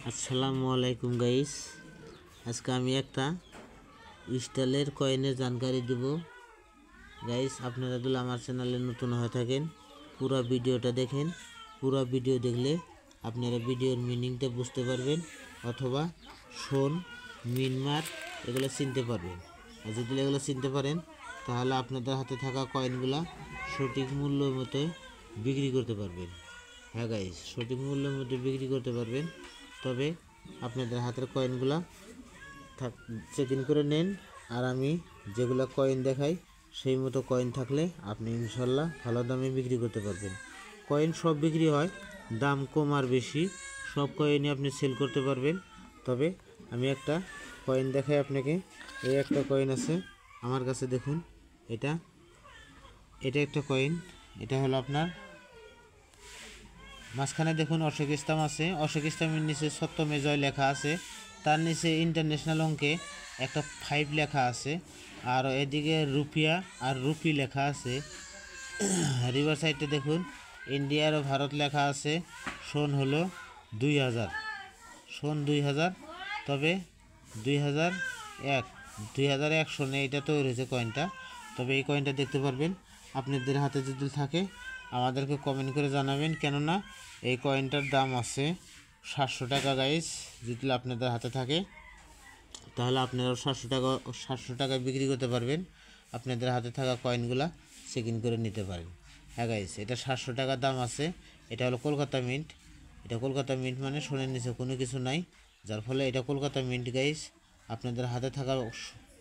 আসসালামু আলাইকুম গাইস। আজকে আমি একটা স্টাইলের কয়েনের জানকারি দেব গাইস। আপনারা যদি আমার চ্যানেলে নতুন হয়ে থাকেন পুরো ভিডিওটা দেখেন। পুরো ভিডিও দেখলে আপনারা ভিডিওর মিনিংটা বুঝতে পারবেন, অথবা শোন মিনমার এগুলো চিনতে পারবেন। আর যদি এগুলো চিনতে পারেন তাহলে আপনাদের হাতে থাকা কয়েনগুলা সঠিক মূল্য মতো বিক্রি করতে পারবেন। হ্যাঁ গাইস, সঠিক মূল্যের মধ্যে বিক্রি করতে পারবেন। তবে আপনাদের হাতের কয়েনগুলা চেক ইন করে নেন, আর আমি যেগুলো কয়েন দেখাই সেই মতো কয়েন থাকলে আপনি ইনশাল্লাহ ভালো দামে বিক্রি করতে পারবেন। কয়েন সব বিক্রি হয়, দাম কম আর বেশি সব কয়েনই আপনি সেল করতে পারবেন। তবে আমি একটা কয়েন দেখাই আপনাকে। এই একটা কয়েন আছে আমার কাছে, দেখুন। এটা একটা কয়েন। এটা হলো আপনার মাঝখানে দেখুন অশোক স্তম্ভ আছে। অশোক স্তম্ভের নিচে সত্যমে জয় লেখা আছে, তার নিচে ইন্টারন্যাশনাল অঙ্কে একটা 5 লেখা আছে, আর এদিকে রুপিয়া আর রুপি লেখা আছে। রিভার সাইডে দেখুন ইন্ডিয়া আর ভারত লেখা আছে। সন হলো 2000, সন 2000। তবে 2001 সনে এটা তৈরি হয়েছে কয়েনটা। তবে এই কয়েনটা দেখতে পারবেন আপনাদের হাতে যদি থাকে আমাদেরকে কমেন্ট করে জানাবেন, কেননা এই কয়েনটার দাম আছে 700 টাকা গাইস। যদি আপনাদের হাতে থাকে তাহলে আপনারা 700 টাকায় বিক্রি করতে পারবেন। আপনাদের হাতে থাকা কয়েনগুলা চেক ইন করে নিতে পারেন। হ্যাঁ গাইস, এটা 700 টাকা দাম আছে। এটা হলো কলকাতা মিন্ট। এটা কলকাতা মিন্ট মানে সোনের নিচে কোনো কিছু নাই, যার ফলে এটা কলকাতা মিন্ট গাইস। আপনাদের হাতে থাকা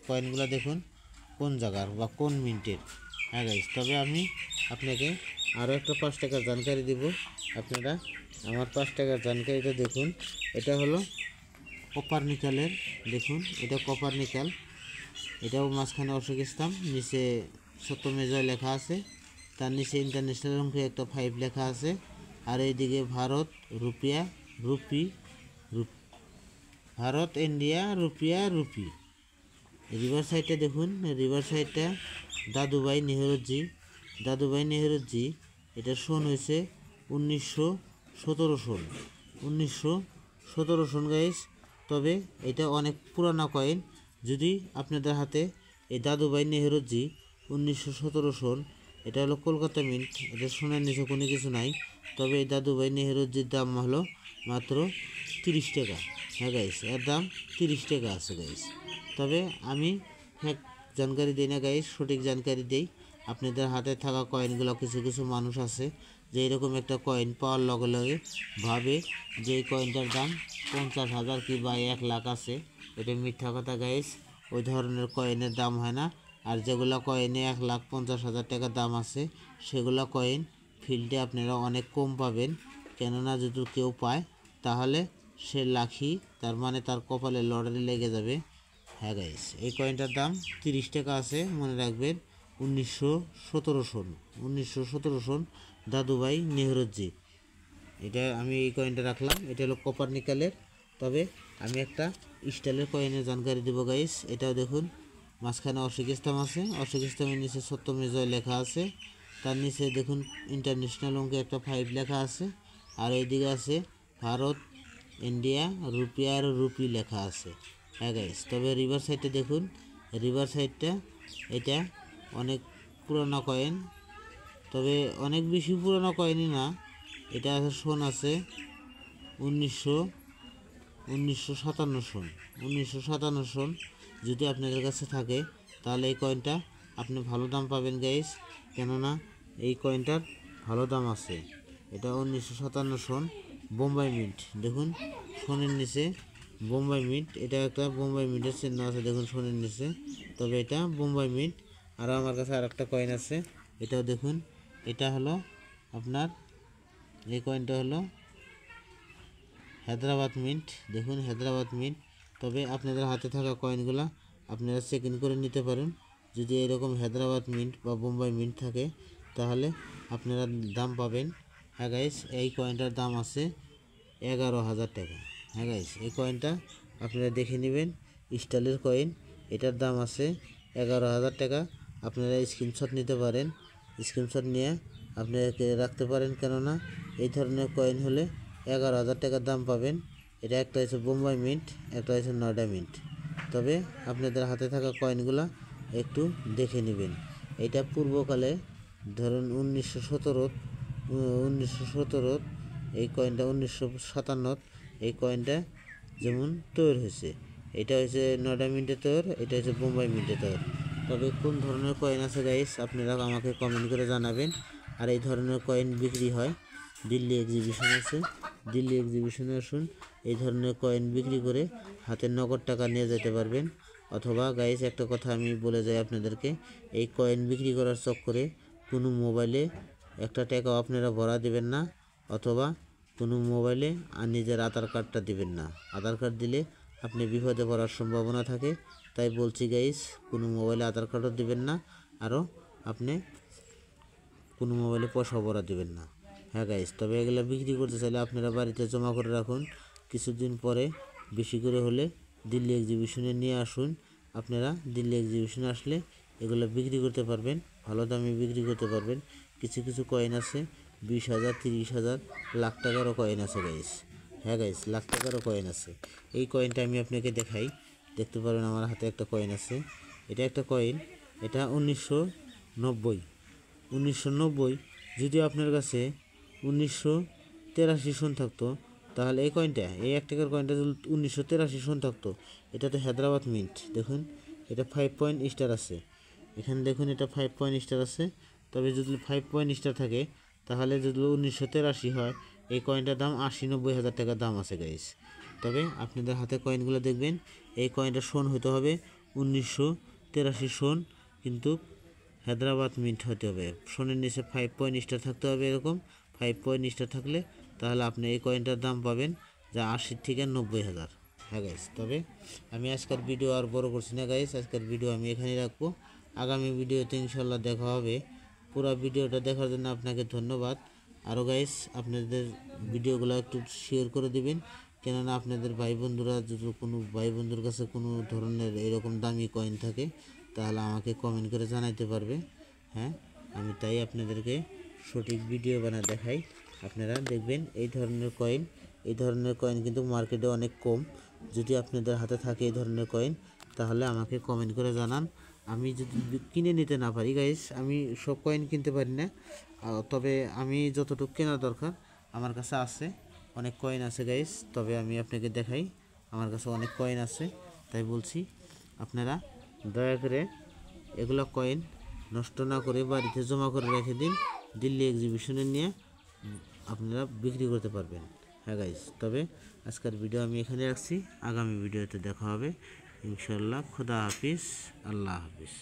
কয়েনগুলো দেখুন কোন জায়গার বা কোন মিন্টের। হ্যাঁ গাইস, তবে আমি আপনাকে আরও একটা 5 টাকার জানকারি দেব। আপনারা আমার 5 টাকার জানকারিটা দেখুন। এটা হলো কপার নিকেলের। দেখুন এটা কপার নিকেল। এটাও মাঝখানে অশোক স্তম্ভ, নিচে সত্যমেজয় লেখা আছে, তার নিচে ইন্টারন্যাশনাল অঙ্কে একটা 5 লেখা আছে, আর এইদিকে ভারত রুপিয়া রুপি ভারত ইন্ডিয়া রুপিয়া রুপি। রিভার সাইডটা দেখুন, রিভার সাইডটা দাদুভাই নেহরুজি। এটা সন হয়েছে 1917 সন, 1917 সন গাইস। তবে এটা অনেক পুরানো কয়েন। যদি আপনাদের হাতে এই দাদুভাই নেহরুজি 1917 সন, এটা হলো কলকাতা মিন্ট, এটা সোনার নিচে কোনো কিছু নাই। তবে এই দাদুভাই নেহরুজির দাম হলো মাত্র 30 টাকা। হ্যাঁ গাইস, এর দাম 30 টাকা আছে গাইস। তবে আমি জানকারি দিই না গাইস, সঠিক জানকারি দেই। আপনাদের হাতে থাকা কয়েনগুলো কিছু কিছু মানুষ আছে যে এরকম একটা কয়েন পাওয়ার লগে লগে ভাবে যে এই কয়েনটার দাম 50,000 কি বা 1 লাখ আছে। এটা মিথ্যা কথা গাইস, ওই ধরনের কয়েনের দাম হয় না। আর যেগুলো কয়েনে 1,50,000 টাকা দাম আছে সেগুলো কয়েন ফিল্ডে আপনারা অনেক কম পাবেন। কেননা যদি কেউ পায় তাহলে সে লাখি, তার মানে তার কপালে লটারি লেগে যাবে। হ্যাঁ গাইস, এই কয়েনটার দাম 30 টাকা আছে, মনে রাখবেন। 1917 সন দাদুভাই নেহরুজি। এটা আমি এই কয়েনটা রাখলাম। এটা হলো কপার নিকেলের। তবে আমি একটা স্টাইলের কয়েনের জানকারি দেবো গাইস। এটাও দেখুন মাঝখানে অশোক স্তম্ভ আছে, অশোক স্তম্ভের নিচে সত্যমেজয় লেখা আছে, তার নিচে দেখুন ইন্টারন্যাশনাল অঙ্কে একটা 5 লেখা আছে, আর এইদিকে আছে ভারত ইন্ডিয়া রুপিয়া আর রুপি লেখা আছে। হ্যাঁ গাইস, তবে রিভার সাইডটা দেখুন, রিভার সাইডটা এটা অনেক পুরনো কয়েন। তবে অনেক বেশি পুরনো কয়েনই না। এটা আছে সন আছে 1957 সন, 1957 সন। যদি আপনাদের কাছে থাকে তাহলে এই কয়েনটা আপনি ভালো দাম পাবেন গাইস, কেননা এই কয়েনটার ভালো দাম আছে। এটা 1957 সন বোম্বাই মিন্ট। দেখুন সোনের নিচে বোম্বাই মিন্ট, এটা একটা বোম্বাই মিন্টের চিহ্ন আছে দেখুন সোনের নিচে। তবে এটা বোম্বাই মিন্ট। আর আমার কাছে আর একটা কয়েন আছে, এটাও দেখুন। এটা হলো আপনার এই কয়েনটা হলো হায়দ্রাবাদ মিন্ট। দেখুন হায়দ্রাবাদ মিন্ট। তবে আপনাদের হাতে থাকা কয়েনগুলো আপনারা চেক ইন করে নিতে পারেন। যদি এরকম হায়দ্রাবাদ মিন্ট বা বোম্বাই মিন্ট থাকে তাহলে আপনারা দাম পাবেন। হ্যাঁ গাইস, এই কয়েনটার দাম আছে 11,000 টাকা। হ্যাঁ গাইস, এই কয়েনটা আপনারা দেখে নেবেন, স্টাইলের কয়েন। এটার দাম আছে 11,000 টাকা। আপনারা স্ক্রিনশট নিতে পারেন, স্ক্রিনশট নিয়ে আপনারা রাখতে পারেন, কেননা এই ধরনের কয়েন হলে 11,000 টাকার দাম পাবেন। এটা একটা হচ্ছে বোম্বাই মিন্ট, একটা হচ্ছে নয়ডা মিন্ট। তবে আপনাদের হাতে থাকা কয়েনগুলো একটু দেখে নেবেন। এটা পূর্বকালে ধরুন 1917 এই কয়েনটা, 1957 এই কয়েনটা যেমন তৈরি হয়েছে। এটা হচ্ছে নয়ডা মিন্টের তৈরি, এটা হচ্ছে বোম্বাই মিন্টের তৈরি। তবে কোন ধরনের কয়েন আছে গাইস আপনারা আমাকে কমেন্ট করে জানাবেন। আর এই ধরনের কয়েন বিক্রি হয় দিল্লি এক্সিবিশন আছে, দিল্লি এক্সিবিশনে আসুন, এই ধরনের কয়েন বিক্রি করে হাতে নগদ টাকা নিয়ে যেতে পারবেন। অথবা গাইস একটা কথা আমি বলে যাই আপনাদেরকে, এই কয়েন বিক্রি করার চক্করে কোনো মোবাইলে একটা টাকাও আপনারা ভরা দিবেন না, অথবা কোনো মোবাইলে আর নিজের আধার কার্ডটা দিবেন না। আধার কার্ড দিলে আপনি বিপদে পড়ার সম্ভাবনা থাকে। তাই বলছি গাইস, কোনো মোবাইলে আধার কার্ডও দিবেন না, আরও আপনি কোনো মোবাইলে পয়সাও ভরা দিবেন না। হ্যাঁ গাইস, তবে এগুলো বিক্রি করতে চাইলে আপনারা বাড়িতে জমা করে রাখুন। কিছুদিন পরে বেশি করে হলে দিল্লি এক্সিবিশনে নিয়ে আসুন। আপনারা দিল্লি এক্সিবিশনে আসলে এগুলো বিক্রি করতে পারবেন, ভালো দামে বিক্রি করতে পারবেন। কিছু কিছু কয়েন আছে 20,000, 30,000, লাখ টাকারও কয়েন আছে গাইস। হ্যাঁ গাইস, লাখ টাকারও কয়েন আছে। এই কয়েনটা আমি আপনাকে দেখাই, দেখতে পারেন আমার হাতে একটা কয়েন আছে। এটা একটা কয়েন, এটা 1990। যদি আপনার কাছে 1983 সন থাকতো, তাহলে এই কয়েনটা, এই 1 টাকার কয়েনটা যদি 1983 সন থাকতো, এটা তো হায়দ্রাবাদ মিন্ট। দেখুন এটা 5 পয়েন্ট স্টার আছে, এখানে দেখুন এটা 5 পয়েন্ট স্টার আছে। তবে যদি 5 পয়েন্ট স্টার থাকে, তাহলে যদি 1983 হয়, এই কয়েনটার দাম 80-90 হাজার টাকা দাম আছে গাইস। তবে আপনাদের হাতে কয়েনগুলো দেখবেন, এই কয়েনটা সন হতে হবে 1983 সন, কিন্তু হায়দ্রাবাদ মিন্ট হতে হবে। সোনের নিচে 5 পয়েন্ট স্টার থাকতে হবে, এরকম 5 পয়েন্ট স্টার থাকলে তাহলে আপনি এই কয়েনটার দাম পাবেন যা 80 থেকে 90 হাজার। হ্যাঁ গাইস, তবে আমি আজকের ভিডিও আর বড় করছি না গাইস, আজকের ভিডিও আমি এখানেই রাখবো। আগামী ভিডিওতে ইনশাল্লাহ দেখা হবে। পুরো ভিডিওটা দেখার জন্য আপনাকে ধন্যবাদ। আরও গাইস আপনাদের ভিডিওগুলো একটু শেয়ার করে দিবেন, কেননা আপনাদের ভাই বন্ধুরা যদি কোনো ভাই বন্ধুর কাছে কোনো ধরনের এরকম দামি কয়েন থাকে, তাহলে আমাকে কমেন্ট করে জানাইতে পারবে। হ্যাঁ, আমি তাই আপনাদেরকে সঠিক ভিডিও বানিয়ে দেখাই। আপনারা দেখবেন এই ধরনের কয়েন কিন্তু মার্কেটে অনেক কম। যদি আপনাদের হাতে থাকে এই ধরনের কয়েন, তাহলে আমাকে কমেন্ট করে জানান। আমি যদি কিনে নিতে না পারি গাইস, আমি সব কয়েন কিনতে পারি না, তবে আমি যতটুকু কেনা দরকার আমার কাছে আছে, অনেক কয়েন আছে গাইস। তবে আমি আপনাকে দেখাই, আমার কাছে অনেক কয়েন আছে। তাই বলছি আপনারা দয়া করে এগুলো কয়েন নষ্ট না করে বাড়িতে জমা করে রেখে দিন, দিল্লি এক্সিবিশনে নিয়ে আপনারা বিক্রি করতে পারবেন। হ্যাঁ গাইস, তবে আজকের ভিডিও আমি এখানে রাখছি, আগামী ভিডিওতে দেখা হবে ইনশাল্লাহ। খুদা হাফিজ, আল্লাহ হাফিজ।